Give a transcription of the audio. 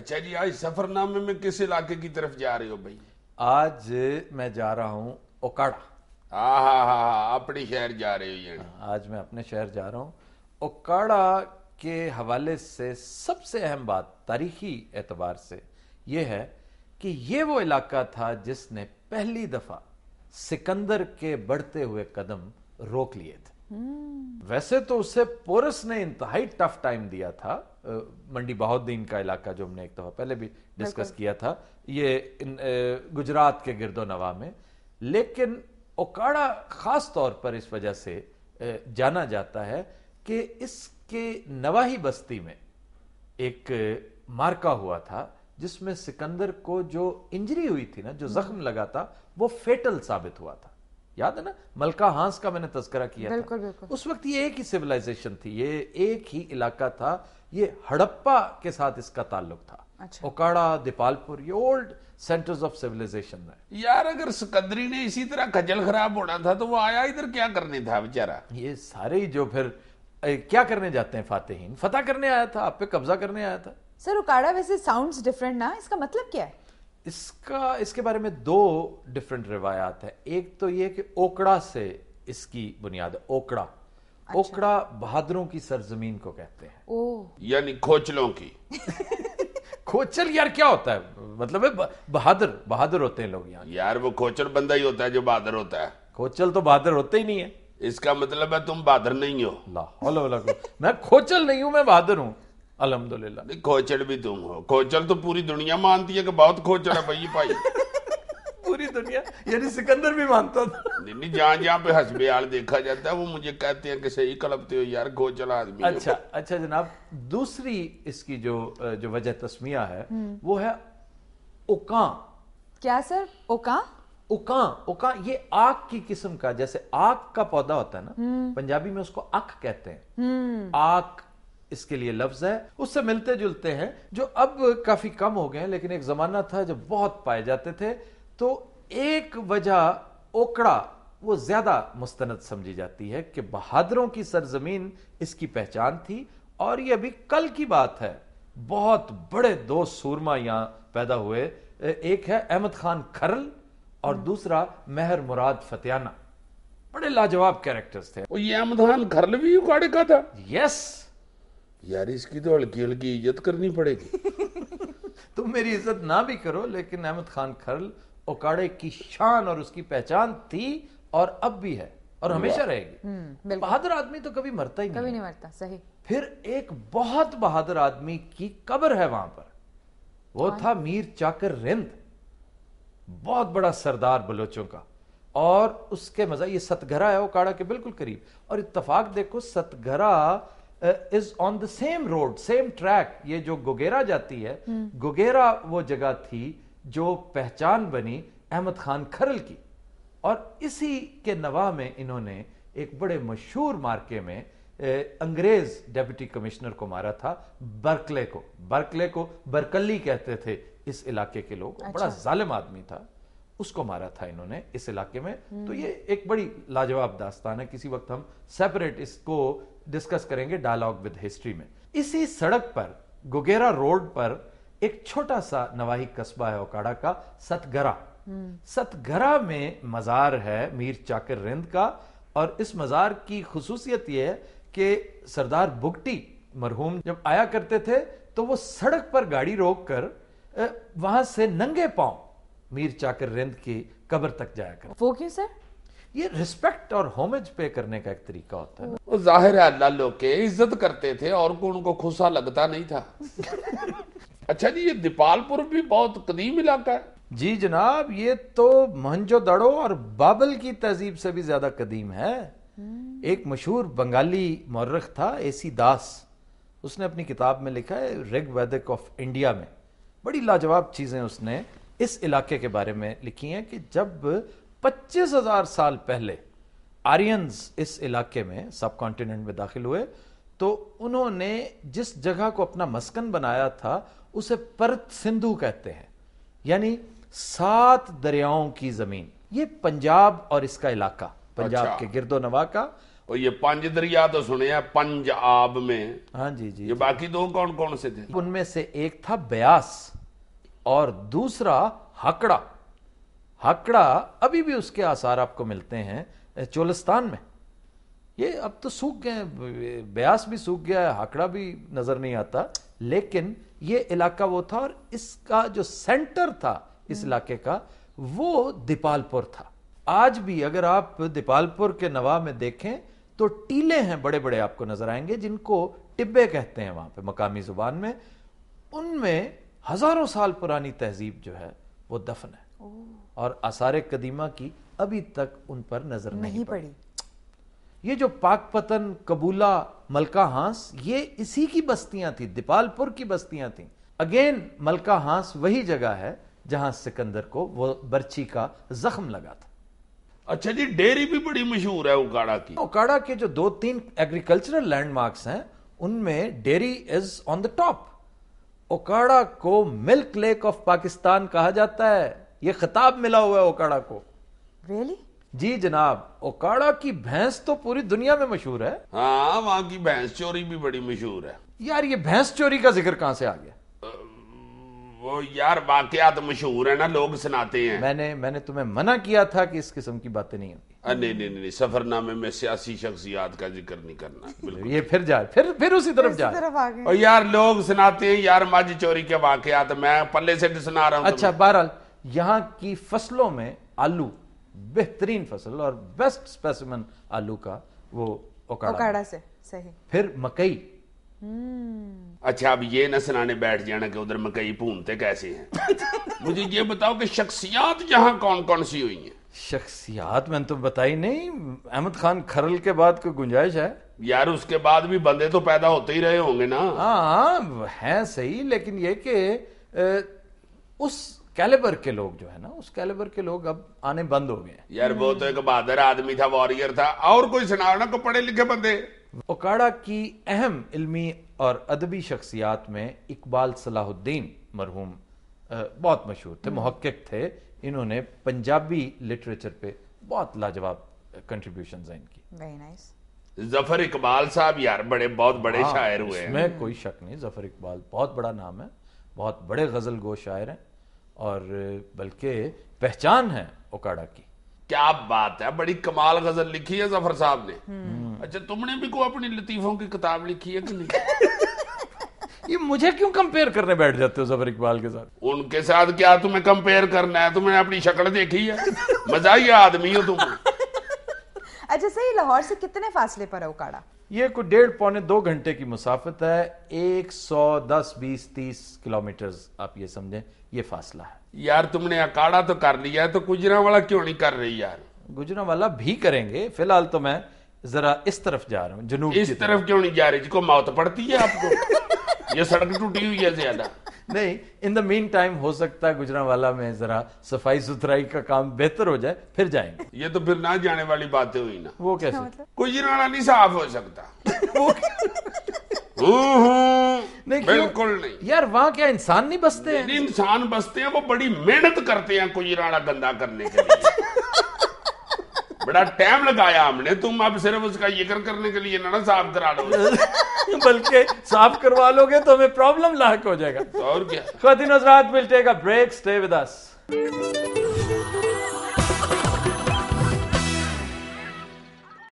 اچھا جی، آج سفر نامے میں کس علاقے کی طرف جا رہے ہو بھائی؟ آج میں جا رہا ہوں اوکاڑا. ہاں ہاں ہاں، اپنی شہر جا رہے ہو یعنی؟ آج میں اپنے شہر جا رہا ہوں. اوکاڑا کے حوالے سے سب سے اہم بات تاریخی اعتبار سے یہ ہے کہ یہ وہ علاقہ تھا جس نے پہلی دفعہ سکندر کے بڑھتے ہوئے قدم روک لیے تھے. ویسے تو اسے پورس نے انتہائی ٹف ٹائم دیا تھا. منڈی بہاؤالدین کا علاقہ جو ہم نے ایک دفعہ پہلے بھی ڈسکس کیا تھا، یہ گجرات کے گرد و نواح میں، لیکن اوکاڑا خاص طور پر اس وجہ سے جانا جاتا ہے کہ اس کے نواحی بستی میں ایک مارکا ہوا تھا جس میں سکندر کو جو انجری ہوئی تھی نا، جو زخم لگا تھا، وہ فیٹل ثابت ہوا تھا. یاد ہے نا ملکہ ہانس کا میں نے تذکرہ کیا تھا. اس وقت یہ ایک ہی سیولائزیشن تھی، یہ ایک ہی علاقہ تھا. یہ ہڑپا کے ساتھ اس کا تعلق تھا. اوکاڑا، دیپال پور، یہ اولڈ سینٹرز آف سیولائزیشن ہے. یار اگر سکندری نے اسی طرح کھجل خراب ہونا تھا تو وہ آیا ادھر کیا کرنے تھا بیچارہ؟ یہ سارے ہی جو پھر کیا کرنے جاتے ہیں فاتحین، فتح کرنے آیا تھا، آپ پہ قبضہ کرنے آیا تھا. سر اوکاڑا ویسے ساؤنڈز ڈیفرنٹ نا، اس کا مطلب کیا ہے؟ اس کے بارے میں دو ڈیفرنٹ روایات ہیں. ایک تو یہ کہ اوکڑا سے اس کی بنیاد ہے. اوکڑا اوکڑا بہادروں کی سرزمین کو کہتے ہیں، یعنی کھوچلوں کی. کھوچل یار کیا ہوتا ہے؟ مطلب ہے بہادر ہوتے ہیں لوگ یہاں. یار وہ کھوچل بندہ ہی ہوتا ہے جو بہادر ہوتا ہے. کھوچل تو بہادر ہوتے ہی نہیں ہے. اس کا مطلب ہے تم بہادر نہیں ہو. لا حول ولا قوت. میں کھوچل نہیں ہوں، میں بہادر ہوں الحمدللہ. کھوچل بھی تم ہو. کھوچل تو پوری دنیا مانتی ہے کہ بہت کھوچل ہے بھائی. پوری دنیا یعنی سکندر بھی مانتا تھا. نہیں، جہاں جہاں پہ حسب حال دیکھا جاتا ہے وہ مجھے کہتے ہیں کہ صحیح کلپتے ہو یار، کھوچل آدمی. اچھا جناب، دوسری اس کی جو وجہ تسمیہ ہے وہ ہے اوکاں. کیا سر؟ اوکاں یہ آک کی قسم کا، جیسے آک کا پودا ہوتا ہے نا، پنجابی میں اس کو اک کہتے ہیں. آک اس کے لیے لفظ ہے، اس سے ملتے جلتے ہیں جو اب کافی کم ہو گئے ہیں، لیکن ایک زمانہ تھا جب بہت پائے جاتے تھے. تو ایک وجہ اوکڑا وہ زیادہ مستند سمجھی جاتی ہے کہ بہادروں کی سرزمین اس کی پہچان تھی. اور یہ ابھی کل کی بات ہے، بہت بڑے دو سورما یہاں پیدا ہوئے. ایک ہے احمد خان کھرل اور دوسرا مہر مراد فتیانہ. بڑے لاجواب کیریکٹرز تھے. یہ احمد خان کھرل بھی اکاڑے کا تھا؟ یس. یار اس کی تو ہلکی ہلکی عزت کرنی پڑے گی. تم میری عزت نہ بھی کرو، لیکن احمد خان کھرل اوکاڑے کی شان اور اس کی پہچان تھی اور اب بھی ہے اور ہمیشہ رہے گی. بہادر آدمی تو کبھی مرتا ہی نہیں، کبھی نہیں مرتا. صحیح. پھر ایک بہت بہادر آدمی کی قبر ہے وہاں پر، وہ تھا میر چاکر رند، بہت بڑا سردار بلوچوں کا. اور اس کے مزہ یہ ستگھرا ہے اوکاڑا کے بالکل قریب. اور اتفاق دیکھو، Satghara is on the same road, same track. یہ جو گوگیرا جاتی ہے، گوگیرا وہ جگہ تھی جو پہچان بنی احمد خان کھرل کی. اور اسی کے نواح میں انہوں نے ایک بڑے مشہور مارکے میں انگریز ڈیپٹی کمشنر کو مارا تھا، برکلے کو برکلی کہتے تھے اس علاقے کے لوگ. بڑا ظالم آدمی تھا، اس کو مارا تھا انہوں نے اس علاقے میں. تو یہ ایک بڑی لاجواب داستان ہے. کسی وقت ہم سیپریٹ اس کو ڈسکس کریں گے ڈائلاگ ود ہسٹری میں. اسی سڑک پر گوگیرا روڈ پر ایک چھوٹا سا نواحی قصبہ ہے اوکاڑا کا، ستگھرا. ستگھرا میں مزار ہے میر چاکر رند کا. اور اس مزار کی خصوصیت یہ ہے کہ سردار بگٹی مرحوم جب آیا کرتے تھے تو وہ سڑک پر گاڑی روک کر وہاں سے ننگے پاؤں میر چاکر رند کی قبر تک جایا کرتے. وہ کیوں سر؟ یہ رسپیکٹ اور ہومج پے کرنے کا ایک طریقہ ہوتا ہے. وہ ظاہر ہے اللہ لوگ کے عزت کرتے تھے اور ان کو خصا لگتا نہیں تھا. اچھا جی، یہ دیپال پور بھی بہت قدیم علاقہ ہے. جی جناب، یہ تو موہنجو دڑو اور بابل کی تہذیب سے بھی زیادہ قدیم ہے. ایک مشہور بنگالی مورخ تھا اے.سی. داس، اس نے اپنی کتاب میں لکھا ہے رگ ویدک آف انڈیا میں، بڑی لاجواب چیزیں اس نے اس علاقے کے بارے میں لکھی ہیں کہ جب 25,000 سال پہلے آرینز اس علاقے میں سب کانٹیننٹ میں داخل ہوئے تو انہوں نے جس جگہ کو اپنا مسکن بنایا تھا اسے پرت سندھو کہتے ہیں، یعنی 7 دریاؤں کی زمین. یہ پنجاب اور اس کا علاقہ، پنجاب کے گرد و نواح کا. اور یہ پنج دریا تو سنے ہیں پنج آب میں، ہاں جی جی یہ باقی دو کون کون سے تھے؟ ان میں سے ایک تھا بیاس اور دوسرا ہکڑا. ہکڑا ابھی بھی اس کے آثار آپ کو ملتے ہیں چولستان میں. یہ اب تو سوکھ گئے ہیں، بیاس بھی سوکھ گیا ہے، ہکڑا بھی نظر نہیں آتا، لیکن یہ علاقہ وہ تھا. اور اس کا جو سینٹر تھا اس علاقے کا وہ دیپال پور تھا. آج بھی اگر آپ دیپال پور کے نواح میں دیکھیں تو ٹیلے ہیں بڑے بڑے آپ کو نظر آئیں گے، جن کو ٹبے کہتے ہیں وہاں پہ مقامی زبان میں. ان میں ہزاروں سال پرانی تہذیب جو ہے وہ دفن ہے، اور آثار قدیمہ کی ابھی تک ان پر نظر نہیں پڑی. یہ جو پاک پتن، کبولہ، ملکہ ہانس، یہ اسی کی بستیاں تھیں، دیپال پور کی بستیاں تھیں. اگین ملکہ ہانس وہی جگہ ہے جہاں سکندر کو وہ برچی کا زخم لگا تھا. اچھا جی، ڈیری بھی بڑی مشہور ہے اوکاڑا کی. اوکاڑا کے جو 2-3 ایگریکلچرل لینڈ مارکس ہیں ان میں dairy is on the top. Okara کو ملک لیک آف پاکستان کہا جاتا ہے، یہ خطاب ملا ہوا ہے اوکاڑا کو. ریئلی؟ جی جناب، اوکاڑا کی بھینس تو پوری دنیا میں مشہور ہے. ہاں، وہاں کی بھینس چوری بھی بڑی مشہور ہے. یار یہ بھینس چوری کا ذکر کہاں سے آ گیا؟ وہ یار واقعات مشہور ہیں نا، لوگ سناتے ہیں. میں نے تمہیں منع کیا تھا کہ اس قسم کی باتیں نہیں ہوتی. نہیں، سفر نامے میں سیاسی شخصیات کا ذکر نہیں کرنا. بالکل. یہ پھر اسی طرف جائے. اور یار لوگ سناتے ہیں یار مجھ چوری کے واقعات، میں پلے سے سنا رہا ہوں. اچھا، بہرحال یہاں کی فصلوں میں آلو بہترین فصل اور بیسٹ اسپیسیمن آلو کا وہ اوکاڑا سے. صحیح. پھر مکئی. اچھا، اب یہ نہ سنانے بیٹھ جانا کہ ادھر مکئی بھونتے کیسے ہیں. مجھے یہ بتاؤ کہ شخصیات یہاں کون کون سی ہوئی ہیں؟ شخصیات میں نے تو بتائی نہیں. احمد خان کھرل کے بعد کوئی گنجائش ہے؟ یار اس کے بعد بھی بندے تو پیدا ہوتے ہی رہے ہوں گے نا. ہاں ہیں صحیح، لیکن یہ کہ اس کیلیبر کے لوگ جو ہے نا، اس کیلیبر کے لوگ اب آنے بند ہو گئے ہیں. یار وہ تو ایک بہادر آدمی تھا، واریر تھا. اور کوئی سناؤ نا کو پڑھے لکھے بندے. اوکاڑا کی اہم علمی اور ادبی شخصیات میں اقبال صلاح الدین مرحوم بہت مشہور تھے، محقق تھے. انہوں نے پنجابی لٹریچر پہ بہت لاجواب کنٹریبیوشنز ہیں ان کی. Very nice. ظفر اقبال صاحب یار بہت بڑے شاعر ہوئے ہیں. اس میں کوئی شک نہیں، ظفر اقبال بہت بڑا نام ہے، بہت بڑے غزل گو شاعر ہیں، اور بلکہ پہچان ہے اوکاڑا کی. کیا بات ہے، بڑی کمال غزل لکھی ہے ظفر صاحب نے. اچھا، تم نے بھی کوئی اپنی لطیفوں کی کتاب لکھی ہے کہ نہیں؟ یہ مجھے کیوں کمپیئر کرنے بیٹھ جاتے ہو ظفر اقبال کے ساتھ؟ ان کے ساتھ کیا تمہیں کمپیئر کرنا ہے؟ تم نے اپنی شکل دیکھی ہے، مزاحیہ آدمی ہو تم. اچھا صحیح، لاہور سے کتنے فاصلے پر ہے اوکاڑا؟ یہ کوئی 1.5-2 گھنٹے کی مسافت ہے. 110-20-30 کلومیٹرز آپ یہ سمجھیں یہ فاصلہ ہے. یار تم نے اکاڑا تو کر لیا ہے، تو گجرانوالا کیوں نہیں کر رہی یار؟ گجرانوالا بھی کریں گے. فی الحال تو میں ذرا اس طرف جا رہا ہوں، جنوب اس طرف کیوں نہیں جا رہی؟ جی کو موت پڑتی ہے آپ کو؟ یہ سڑک ٹوٹی ہوئی ہے زیادہ. نہیں، ان دا مین ٹائم ہو سکتا ہے گجرانوالا میں ذرا صفائی ستھرائی کا کام بہتر ہو جائے، پھر جائیں گے. یہ تو پھر نہ جانے والی باتیں ہوئی نا. وہ کیسے؟ گجرانوالا نہیں صاف ہو سکتا. نہیں، بالکل نہیں یار وہاں کیا انسان نہیں بستے ہیں؟ انسان بستے ہیں، وہ بڑی محنت کرتے ہیں گجرانوالا گندا کرنے کے لیے. بڑا ٹائم لگایا ہم نے. تم اب صرف اس کا ذکر کرنے کے لیے نہ صاف کرا لو، بلکہ صاف کروا لو گے تو ہمیں پرابلم لاحق ہو جائے گا. اور کیا. خواتین حضرات، we'll take a break. Stay with us.